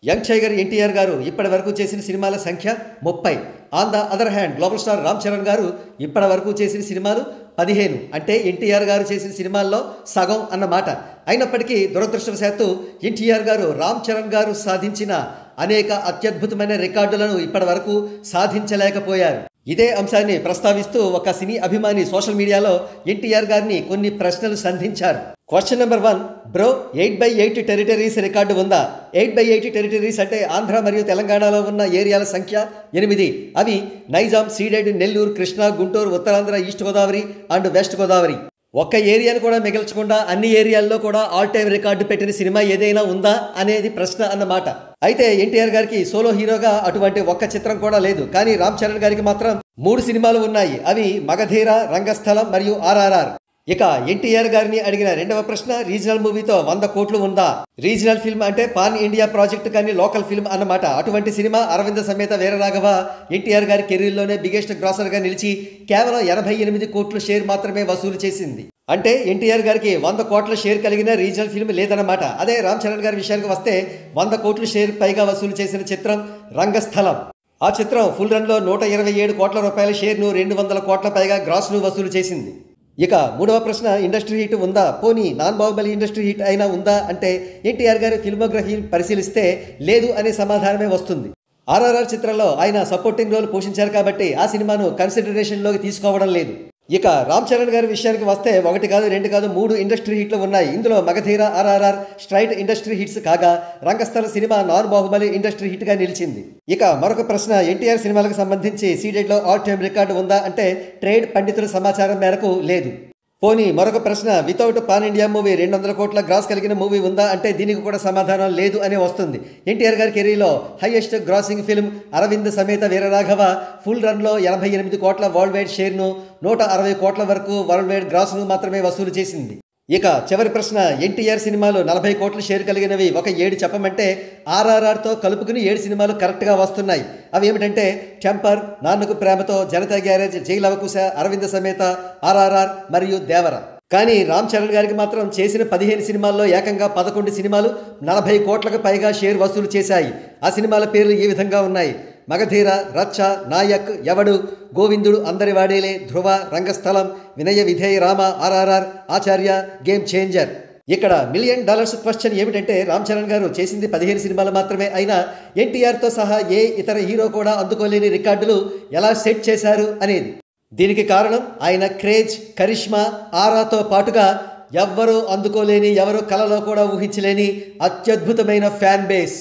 Young tiger NTR గారు ఇప్పటి వరకు చేసిన సినిమాల సంఖ్య 30. On the other hand global star Ram Charan గారు ఇప్పటి వరకు చేసిన సినిమాలు 15. అంటే ఎన్టీఆర్ గారు చేసిన సినిమాల్లో సగం అన్నమాట. అయినప్పటికీ దురదృష్టవశాత్తు ఎన్టీఆర్ గారు రామ్ చరణ్ గారు సాధించిన అనేక అత్యద్భుతమైన రికార్డులను ఇప్పటి వరకు సాధించలేకపోయారు. ఇదే అంశాన్ని ప్రస్తావిస్తూ ఒక సినీ అభిమాని సోషల్ మీడియాలో ఎన్టీఆర్ గారిని కొన్ని ప్రశ్నలు సంధించారు. Question number 1, bro 8/8 territories record ఉందా? 8/8 టెరిటరీస్ అంటే ఆంధ్ర మరియు తెలంగాణలో ఉన్న ఏరియాల సంఖ్య 8. అవి Nizam, ceded, Nellore, Krishna, Guntur, Uttarandhra, East Godavari and West Godavari. ఒక్క ఏరియాను కూడా మిగల్చకుండా అన్ని ఏరియాల్లో కూడా ఆల్ టైమ్ రికార్డు పెట్టిన సినిమా ఏదైనా ఉందా అనేది ప్రశ్న అన్నమాట. అయితే ఎన్టీఆర్ గారికి సోలో హీరోగా అటువంటి ఒక్క చిత్రం కూడా లేదు. కానీ రామ్ చరణ్ గారికి మాత్రం 3 సినిమాలు ఉన్నాయి. అవి మగధీర, రంగస్థలం మరియు ఆర్ఆర్ఆర్. ఇక ఎన్టీఆర్ గారిని అడిగిన రెండవ ప్రశ్న, రీజనల్ మూవీతో 100 కోట్లు ఉందా? రీజనల్ ఫిల్మ్ అంటే పాన్ ఇండియా ప్రాజెక్ట్ కానీ లోకల్ ఫిల్మ్ అన్నమాట. అటువంటి సినిమా అరవింద సమేత వీరరాఘవ ఎన్టీఆర్ గారి కెరీర్లోనే బిగ్గెస్ట్ గ్రాసర్గా నిలిచి కేవలం 88 కోట్ల షేర్ మాత్రమే వసూలు చేసింది. అంటే ఎన్టీఆర్ గారికి 100 కోట్ల షేర్ కలిగిన రీజనల్ ఫిల్మ్ లేదన్నమాట. అదే రామ్ చరణ్ గారి విషయానికి వస్తే 100 కోట్ల షేర్ పైగా వసూలు చేసిన చిత్రం రంగస్థలం. ఆ చిత్రం ఫుల్ రన్లో 127 కోట్ల రూపాయల షేర్ను 200 కోట్ల పైగా గ్రాస్ను వసూలు చేసింది. ఇక మూడవ ప్రశ్న, ఇండస్ట్రీ హిట్ ఉందా? పోనీ నాన్ బాహుబలి ఇండస్ట్రీ హిట్ అయినా ఉందా అంటే ఎన్టీఆర్ గారి ఫిల్మోగ్రఫీని పరిశీలిస్తే లేదు అనే సమాధానమే వస్తుంది. ఆర్ఆర్ఆర్ చిత్రంలో ఆయన సపోర్టింగ్ రోల్ పోషించారు కాబట్టి ఆ సినిమాను కన్సిడరేషన్లోకి తీసుకోవడం లేదు. ఇక రామ్ చరణ్ గారి విషయానికి వస్తే 1 కాదు 2 కాదు 3 ఇండస్ట్రీ హిట్లు ఉన్నాయి. ఇందులో Magadheera, RRR straight industry hits కాగా రంగస్థల సినిమా నాన్ బాహుబలి ఇండస్ట్రీ హిట్గా నిలిచింది. ఇక మరొక ప్రశ్న, ఎన్టీఆర్ సినిమాలకు సంబంధించి సీడెడ్లో ఆల్ టైమ్ రికార్డు ఉందా అంటే ట్రేడ్ పండితుల సమాచారం మేరకు లేదు. పోనీ మరొక ప్రశ్న, వితౌట్ పాన్ ఇండియా మూవీ 200 కోట్ల గ్రాస్ కలిగిన మూవీ ఉందా అంటే దీనికి కూడా సమాధానం లేదు అనే వస్తుంది. ఎన్టీఆర్ గారి కెరీర్లో highest grossing film Arvind Sametha Veeraraghava full రన్లో 88 కోట్ల వరల్డ్ వైడ్ షేర్ను, 160 కోట్ల వరకు వరల్డ్ వైడ్ గ్రాస్ను మాత్రమే వసూలు చేసింది. ఇక చివరి ప్రశ్న, ఎన్టీఆర్ సినిమాలు 40 కోట్ల షేర్ కలిగినవి ఒక 7 చెప్పమంటే ఆర్ఆర్ఆర్తో కలుపుకుని 7 సినిమాలు కరెక్ట్గా వస్తున్నాయి. అవి ఏమిటంటే టెంపర్, నాన్నకు ప్రేమతో, జనతా గ్యారేజ్, జై లవకుశ, అరవింద సమేత, ఆర్ఆర్ఆర్ మరియు దేవర. కానీ రామ్ చరణ్ గారికి మాత్రం చేసిన 15 సినిమాల్లో ఏకంగా 11 సినిమాలు 40 కోట్లకు పైగా షేర్ వసూలు చేశాయి. ఆ సినిమాల పేర్లు ఈ విధంగా ఉన్నాయి: మగధీర, రచ్చ, నాయక్, ఎవడు, గోవిందుడు, అందరి వాడేలే, ధ్రువ, రంగస్థలం, వినయ విధేయ రామ, ఆర్ఆర్ఆర్, ఆచార్య, గేమ్ చేంజర్. ఇక్కడ $1 మిలియన్ క్వశ్చన్ ఏమిటంటే రామ్ చరణ్ గారు చేసింది 15 సినిమాలు మాత్రమే అయినా ఎన్టీఆర్తో సహా ఏ ఇతర హీరో కూడా అందుకోలేని రికార్డులు ఎలా సెట్ చేశారు అనేది. దీనికి కారణం ఆయన క్రేజ్, కరిష్మా, ఆరాతో పాటుగా ఎవ్వరూ అందుకోలేని, ఎవరు కలలో కూడా ఊహించలేని అత్యద్భుతమైన ఫ్యాన్ బేస్.